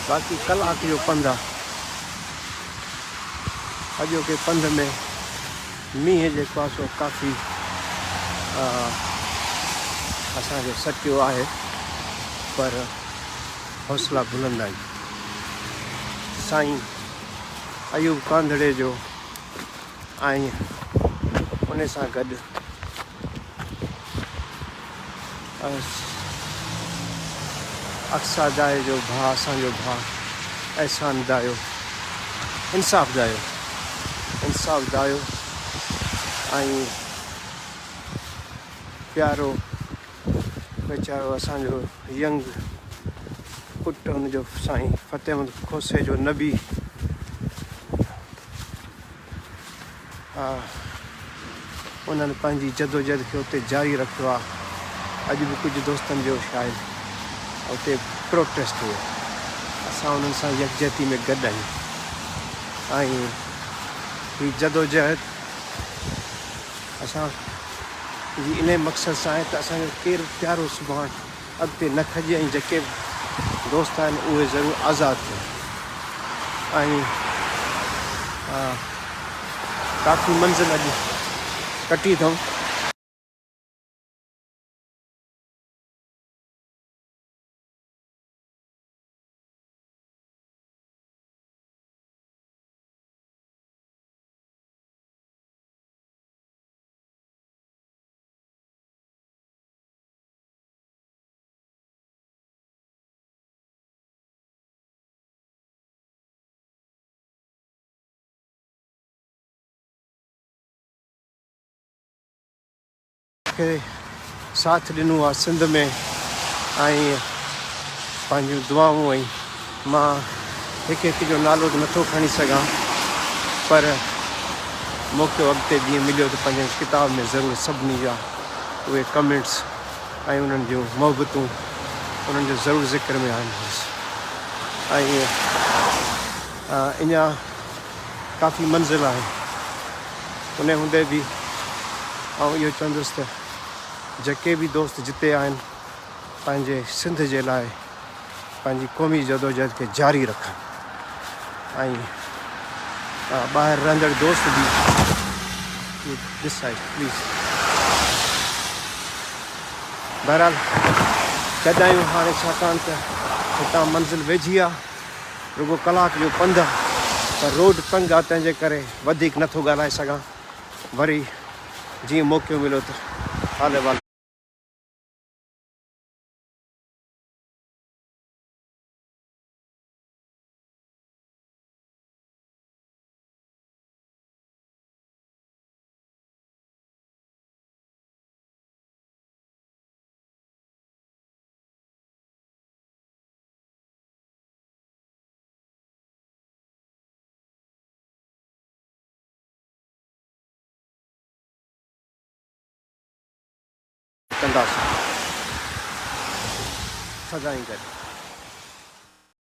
बाक़ी कलाक जो पंधु आहे। अॼोके पंध में मींहं जेको आहे सो काफ़ी असांखे सटियो आहे, पर हौसला बुलंद आहिनि। साईं अयूब कांधड़े जो ऐं उन सां गॾु अक्सा दाए जो भाउ, असांजो भाउ एहसान दायो, इंसाफ़ दायो ऐं प्यारो वीचारो असांजो यंग पुटु, हुनजो साईं फ़तेहमद खोसे जो नबी उन्हनि पंहिंजी जदोजहद खे उते जारी रखियो आहे। अॼु बि कुझु दोस्तनि जो शायदि उते प्रोटेस्ट हुयो। असां उन्हनि सां यकजहती में गॾु आहियूं ऐं हीअ जदोजहद असां इन मक़सद सां आहे त असांजो केरु प्यारो सुभाणे अॻिते न खॼे ऐं जेके दोस्त आहिनि उहे ज़रूरु आज़ादु थियनि। ऐं काफ़ी मंज़िल अॼु कटी अथऊं। खे साथ ॾिनो आहे सिंध में ऐं पंहिंजूं दुआऊं, ऐं मां हिकु हिकु जो नालो नथो खणी सघां, पर मौक़ो अॻिते जीअं मिलियो त पंहिंजे किताब में ज़रूरु सभिनी जा उहे कमेंट्स ऐं उन्हनि जूं मोहबतूं उन्हनि जो ज़रूरु ज़िक्र में आहिनि। ऐं अञा काफ़ी मंज़िल आहे। उन हूंदे बि ऐं इहो चवंदुसि त जेके बि दोस्त जिते आहिनि पंहिंजे सिंध जे लाइ पंहिंजी क़ौमी जदोजहद खे जारी रखनि ऐं ॿाहिरि रहंदड़ दोस्त बि दिस साइड प्लीज़। बहरहाल गॾु आहियूं हाणे, छाकाणि त हितां मंज़िल वेझी आहे, रुगो कलाक जो पंधु आहे, पर रोड तंग आहे, तंहिंजे करे वधीक नथो ॻाल्हाए सघां। वरी जीअं मौक़ो मिलियो त हाल वाल कंदासीं सदाईं गॾु।